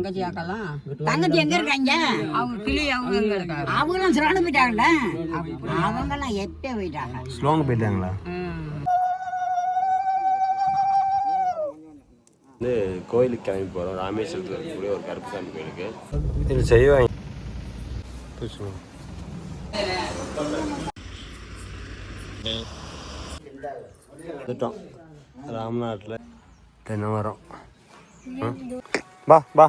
தங்கச்சி எங்க இருக்காங்க? அவங்க கிளி அவங்க எங்க இருக்காங்க? அவங்களும் சிறந்து போயிட்டாங்கல்ல. அவங்கெல்லாம் எப்போ போயிட்டாங்க? ஸ்லோங்க போயிட்டாங்களா? வந்து கோயிலுக்கு கிளம்பி போகிறோம். ராமேஸ்வரத்தில் இருக்கக்கூடிய ஒரு கருப்புசாமி கோயிலுக்கு. இது செய்வாங்க. வந்துட்டோம் ராம்நாட்டில். தென்னை மரம். பா பா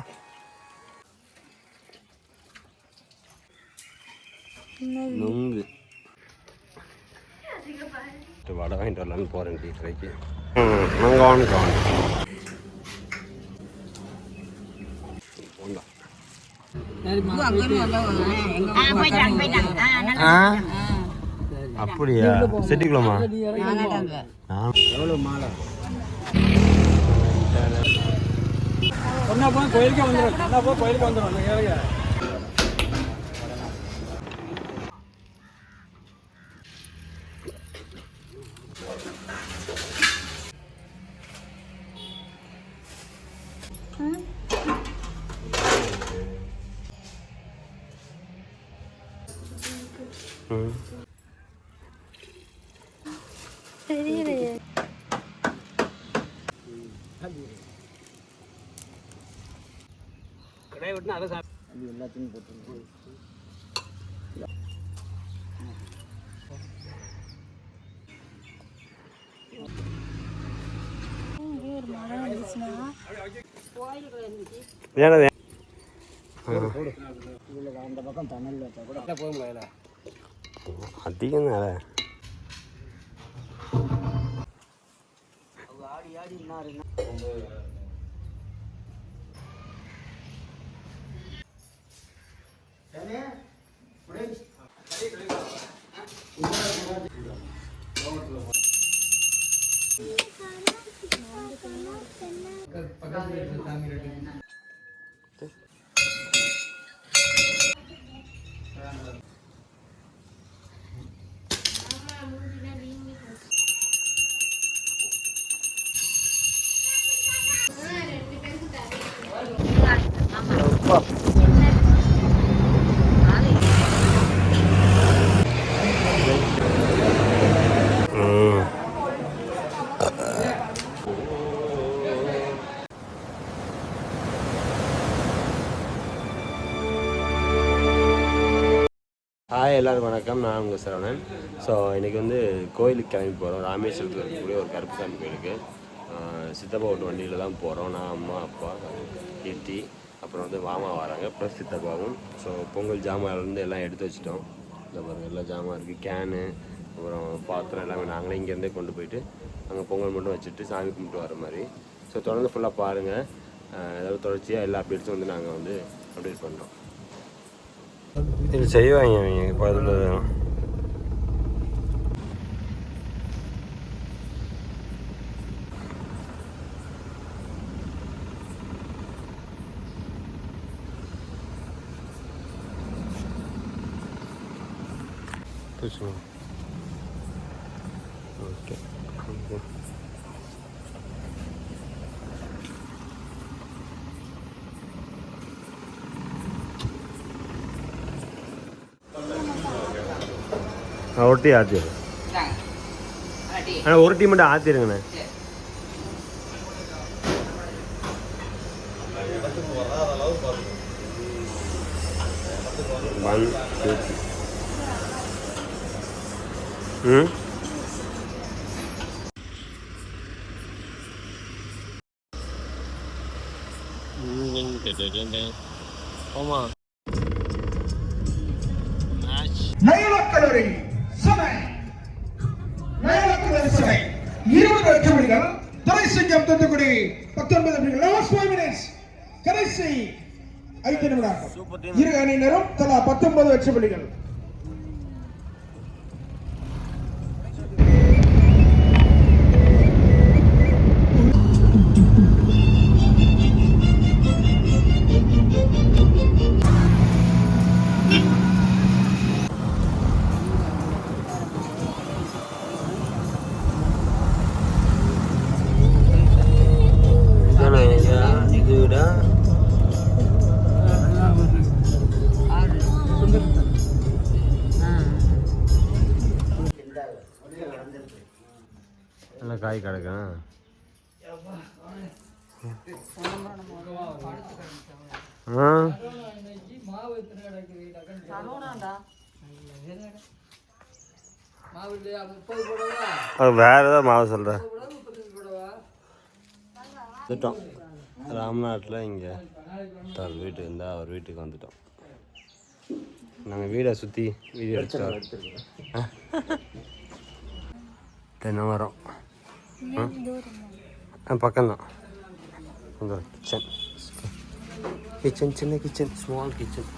நுங்கு வடை வாங்கிட்டு வரலான்னு போகிறேன் டீ கடைக்கு. நாங்கள் வாங்கிக்கோங்க. அப்படியா? செட்டிக்குளமா? எவ்வளோ மாலை? கோயிலுக்கு வந்துடும். கோயிலுக்கு வந்துடும். கடையை விட்டு அதை சாப்பிட்டு எல்லாத்தையும் போட்டு அந்த பக்கம் தண்ணல் வச்சா கூட போக முடியல. அதிகம் ஆடி ஆடி ஹாய் எல்லாரும் வணக்கம். நான் உங்கள் சரவணன். ஸோ இன்றைக்கி வந்து கோயிலுக்கு கிளம்பி போகிறோம். ராமேஸ்வரத்தில் இருக்கக்கூடிய ஒரு கருப்புசாமி கோயிலுக்கு. சித்தப்பா ஓட்டு வண்டியில் தான் போகிறோம். நான், அம்மா, அப்பா, கீர்த்தி, அப்புறம் வந்து மாமா வராங்க, ப்ளஸ் சித்தப்பாவும். ஸோ பொங்கல் ஜாமான்லேருந்து எல்லாம் எடுத்து வச்சுட்டோம். இந்த பாருங்கள் எல்லா ஜாமான் இருக்குது. கேனு, அப்புறம் பாத்திரம் எல்லாமே நாங்களே இங்கேருந்தே கொண்டு போயிட்டு அங்கே பொங்கல் மட்டும் வச்சுட்டு சாமி கும்பிட்டு வர மாதிரி. ஸோ தொடர்ந்து ஃபுல்லாக பாருங்கள். ஏதாவது தொடர்ச்சியாக எல்லா அப்டேட்ஸும் வந்து நாங்கள் வந்து அப்டேட் பண்ணுறோம். இது செய்வாங்க அவங்க பதில். ஓகே ஒட்டி ஆற்றிடும். ஆனால் ஒரு டீ மட்டும் ஆற்றிடுங்கண்ணே. ஆமாம் சபை 20 வெற்றிமணிகள். Duraisingam Thoothukudi 19 last 5 minutes. கடைசி 5 நிமிடங்கள். இரு அணியினரும் தலா 19 வெற்றிமணிகள். காய் கிடக்கும். வேற ஏதாவது மாவு சொல்கிறேன். வந்துட்டோம் ராம்நாட்டில். இங்கே வீட்டுக்கு இருந்தால் அவர் வீட்டுக்கு வந்துட்டோம். நாங்கள் வீடை சுற்றி வீடியோ எடுத்துட்டோம். தென்னை மரம் பக்கம்தான். கொஞ்சம் கிச்சன் சின்ன கிச்சன், ஸ்மால் கிச்சன்.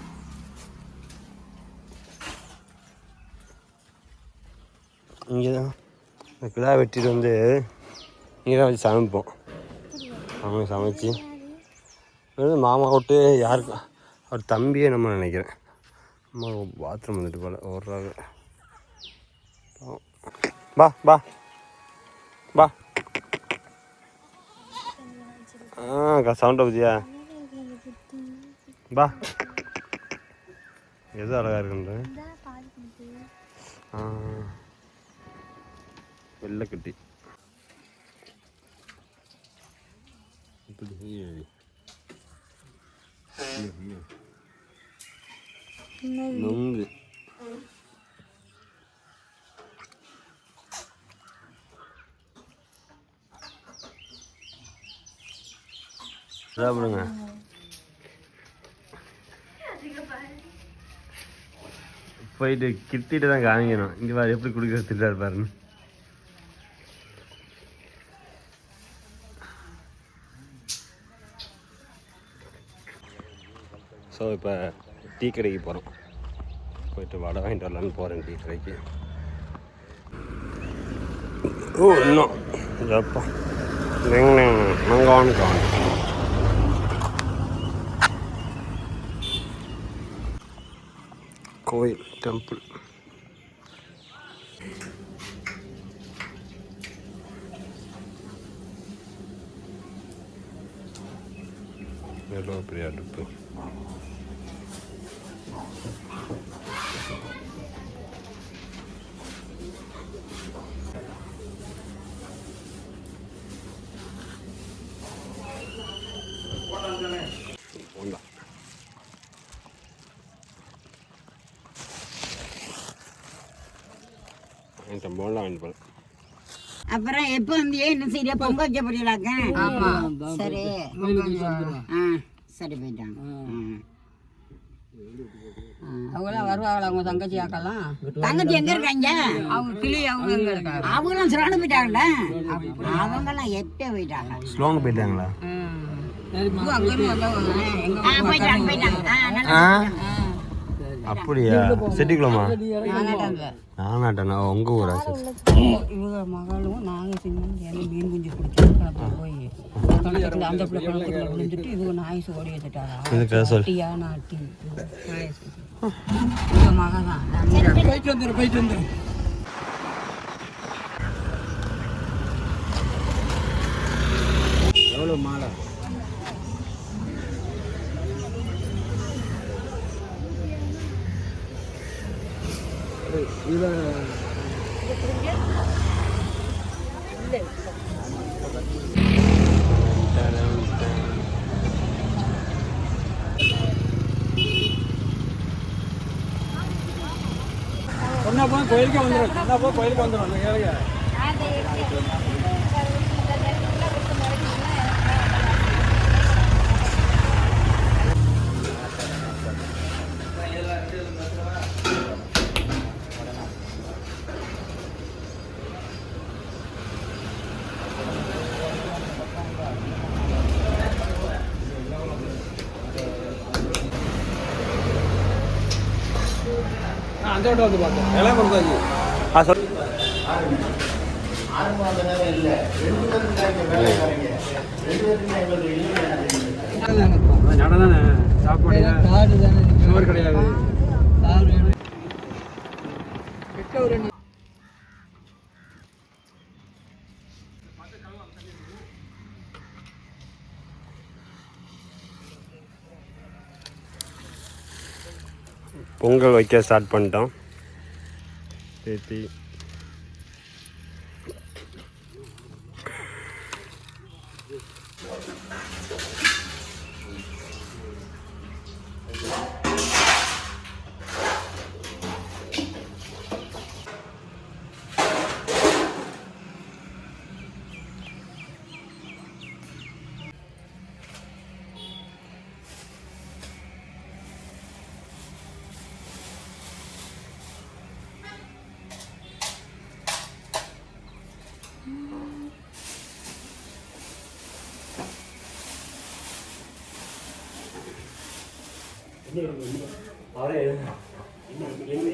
இங்கே தான் இந்த கிடா வெட்டிட்டு வந்து இங்கே தான் வச்சு சமைப்போம். அவங்க சமைச்சு மாமா விட்டு யாருக்கு அவர் தம்பியே நம்ம நினைக்கிறேன். அம்மா பாத்ரூம் வந்துட்டு போல ஓடுறாங்க. பா பா பா. சவுண்டை பத்தியா? பா எது அழகா இருக்குன்ற வெள்ளைக்குட்டி. நொங்கு சாப்பிடுங்க. போயிட்டு கிட்டிட்டு தான் காமிக்கணும். இங்கே பாரு எப்படி குடிக்கிறது திட்டாரு பாருன்னு. ஸோ இப்போ டீ கடைக்கு போகிறோம். போயிட்டு வடை வாங்கிட்டு வரலான்னு போகிறேன் டீ கடைக்கு. ஓ இன்னும் எப்பா நாங்கள் கோயில் டெம்பிள். எவ்வளோ பெரிய அடுப்பு. அப்புறம் எப்போ வந்து இன்னும் சரியா பொங்க வைக்க போறீங்களாக்க? சரி சரி போயிட்டாங்க. அவங்களாம் வருவாங்களா? அவங்க தங்கச்சி ஆக்கலாம். தங்கச்சி எங்க இருக்காங்க? அவங்க கிளி அவங்க எங்க இருக்காங்க? அவங்களும் சிறந்து போயிட்டாங்கல்ல. அவங்கெல்லாம் எப்போ போயிட்டாங்க? ஸ்லோங்க போயிட்டாங்களா? போயிட்டாங்க போயிட்டாங்க. அப்படியா? செட்டிக்குளமா? நானாட்டா உங்கள் ஊரா? இவங்க மகளும் நாங்கள் சின்ன மீன் குஞ்சு பிடிச்சி போய் அந்த பிள்ளை குளத்துக்குள்ள விழுந்துட்டு இவங்க நாய்ஸ் ஓடி வச்சுட்டாங்க. நாட்டி இவங்க மகள் தான். போயிட்டு வந்துடும். எவ்வளோ மாலை? கோயிலுக்கு வந்துடும். அந்த வந்து பார்த்தேன் எல்லாம் கொடுத்தாச்சு. தானே சாப்பாடு சோறு கிடையாது. பொங்கல் வைக்க ஸ்டார்ட் பண்ணிட்டோம். தேத்தி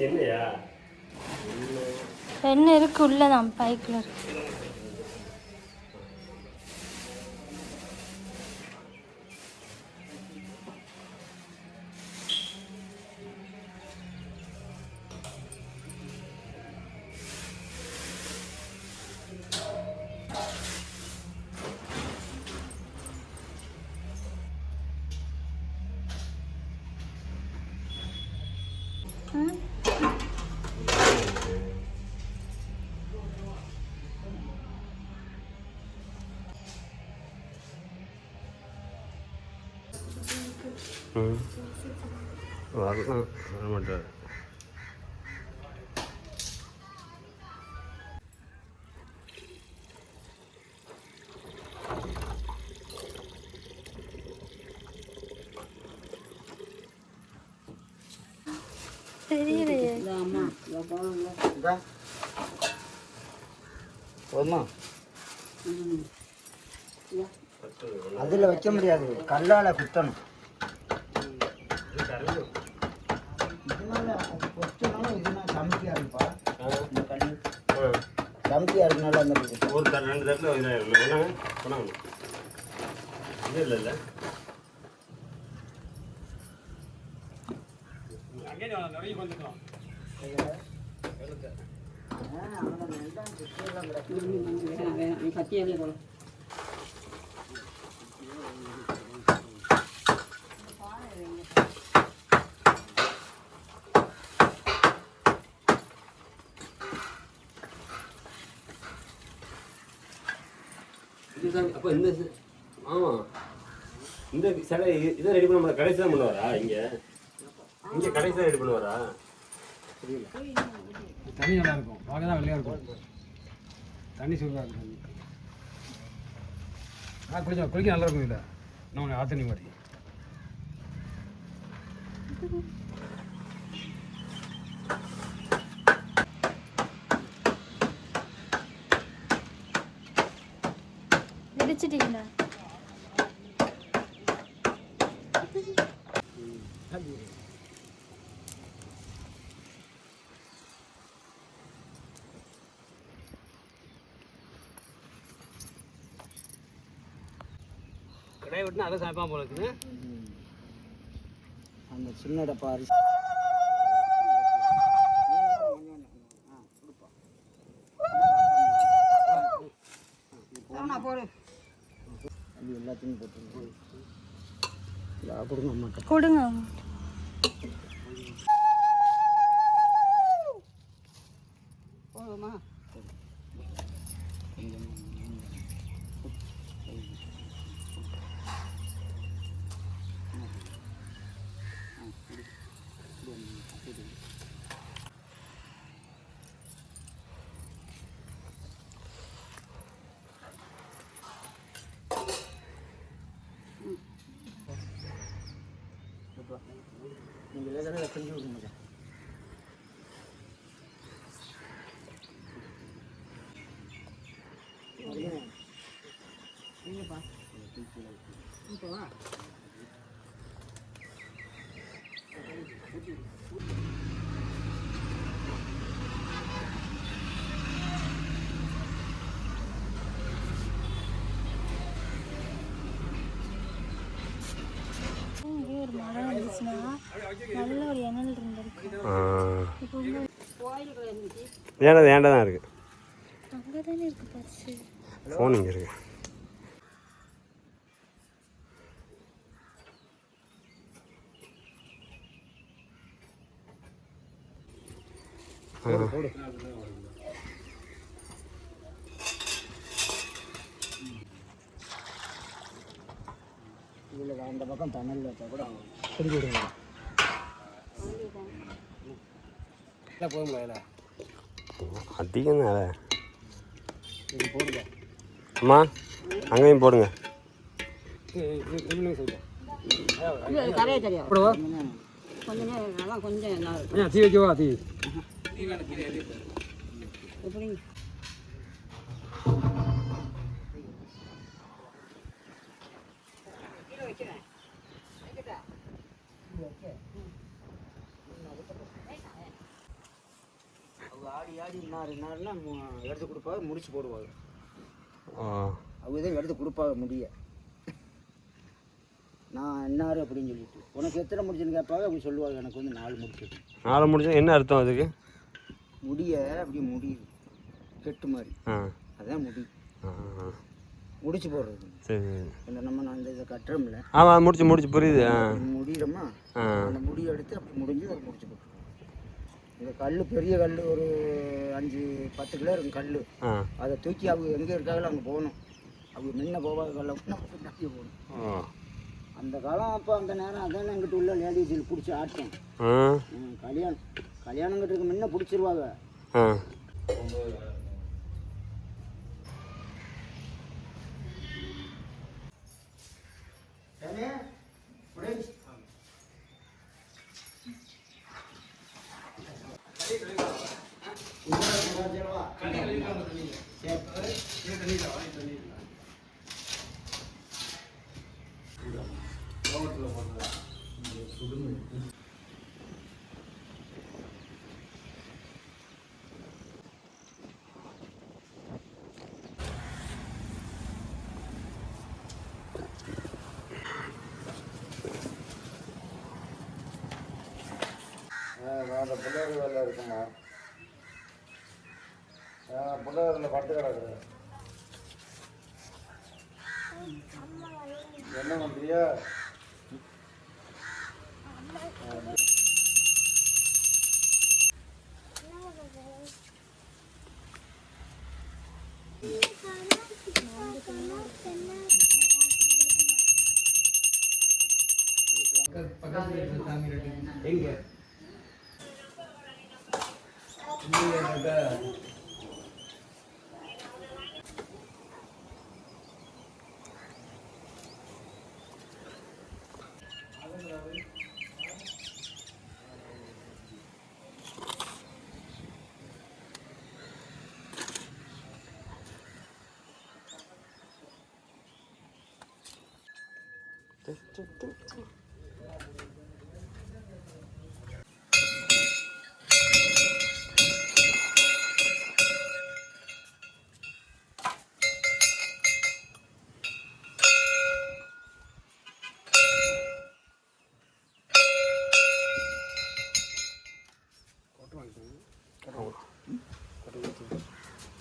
என்னையா என்ன இருக்கு உள்ளதான் பைக்கில் இருக்கு. வரலாம் வர மாட்டார். தெரியலையே. அதுல வைக்க முடியாது, கல்லால குத்தணும். சமத்தியா இருப்பா, சமத்தியா இருக்கனால அந்த ஒரு 2 தட்டில் பண்ணாங்க இல்லை இல்லை கத்தியாலே போல அப்போ இந்த ஆமாம் இந்த சிலை இதை ரெடி பண்ண கடைசி தான் பண்ணுவாரா? இங்கே கடைசி தான் ரெடி பண்ணுவாரா? தண்ணி நல்லா இருக்கும், பார்க்க தான் வெள்ளையாக இருக்கும். தண்ணி சூப்பராக இருக்கும். குளிக்க நல்லா இருக்கும். இல்லை நம்ம ஆத்தண்ணி மாதிரி இடிச்சிட்டீங்களா? கடையை விட்டுனா அதை சாப்பிடாம போல இருக்குது. அந்த சின்ன டப்பா போடு அது எல்லாத்தையும் போட்டு கொடுங்க அம்மாட்ட. கொடுங்க. போதுமா? நீங்கள் லேசாக செஞ்சு கொடுங்க. இங்கே ஒரு மரம் இருந்துச்சுன்னா நல்ல ஒரு இணல் இருந்திருக்கு. ஏண்டா தான் இருக்கு. அங்கே தானே இருக்கு பரிசு. ஃபோன் இங்கே இருக்கு. இதில் அந்த பக்கம் தணல் வச்சா கூட பிடிக்க விடுங்க. போதுங்களா? அதிகம் தானே. இது போடுங்க. அம்மா அங்கேயும் போடுங்க. கரையை தெரியும் போடுவா. கொஞ்ச நேரம் நல்லா கொஞ்சம் நல்லா இருக்கும். தீ வைக்கவா? தீ எப்படி அவங்க ஆடி ஆடி இன்னாருன்னா எடுத்து கொடுப்பாங்க, முடிச்சு போடுவாங்க. ஆ அவங்க தான் எடுத்து கொடுப்பாங்க முடிய. நான் என்னாரு அப்படின்னு சொல்லிட்டு உனக்கு எத்தனை முடிச்சுன்னு கேட்பாங்க. அப்படி சொல்லுவாங்க, எனக்கு வந்து 4 முடிச்சு. 4 முடிச்சா என்ன அர்த்தம் அதுக்கு? முடிய அப்படி முடியுது கெட்டு மாதிரி, அதான் முடி முடிச்சு போடுறது. சரி இந்த நம்ம நான் இந்த இதை கட்டுறோம்ல, ஆமாம் முடிச்சு புரியுது. முடியிறோமா, அந்த முடியை எடுத்து அப்படி முடிஞ்சு அதை முடிச்சு போட்டுருவோம். இந்த கல் பெரிய கல் ஒரு 5-10 கிலோ இருக்கும் கல். அதை தூக்கி அவங்க எங்கே இருக்காங்களோ அங்கே போகணும். அவங்க முன்ன போகாத கல்லை அப்படியே போகணும். அந்த காலம் அப்போ அந்த நேரம் அதான் எங்கிட்ட உள்ள லேடிஸில் பிடிச்சி ஆட்டம். கல்யாணங்கிட்ட முன்ன பிடிச்சிருவாங்க. அந்த பிள்ளையார் வேலை இருக்குமா? பிள்ளையாரில் பட்டு கிடக்குது. என்ன பண்ணுறியா? எங்கே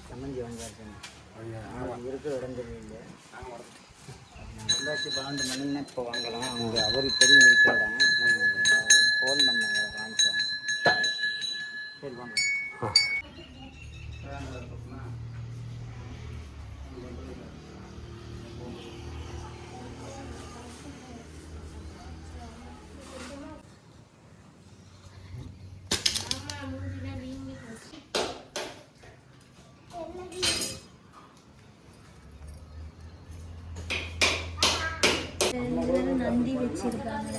சம்மந்தி வாங்கியாச்சு இருக்கிற இடம் தெரியல. 2012 மணின்னா இப்போ வாங்கலாம். அவங்க அவருக்கு தெரியும் இருக்கிற இடம். ஃபோன் பண்ணாங்க, காமிச்சோம். சரி வாங்க. நந்தி வச்சிருக்காங்க.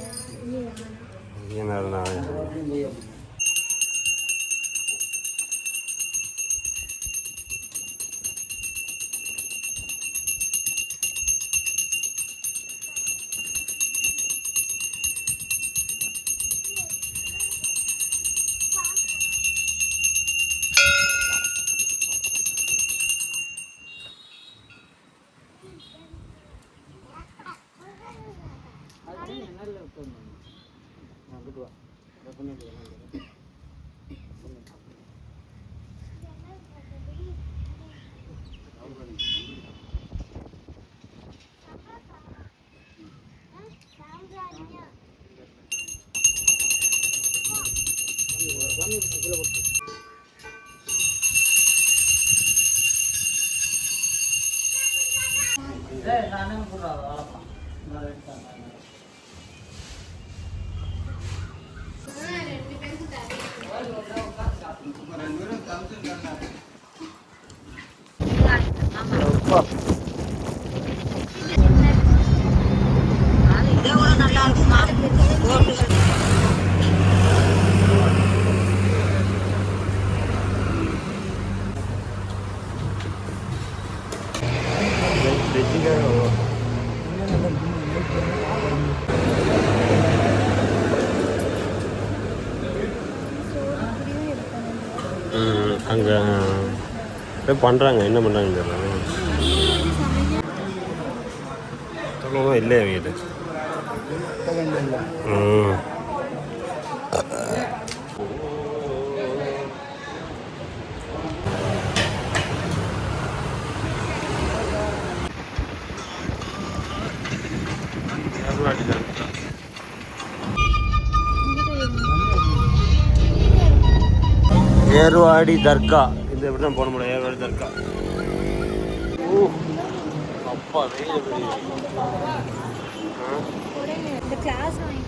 அங்கே பண்ணுறாங்க, என்ன பண்ணுறாங்கன்னு தெரியல. சொல்லவும் இல்லையே வீடு. ஏர்வாடி தர்கா, இந்த எப்படி தான் போட முடியும். ஏர்வாடி தர்கா. அப்பா வெயில் இந்த கிளாஸ் வாங்கி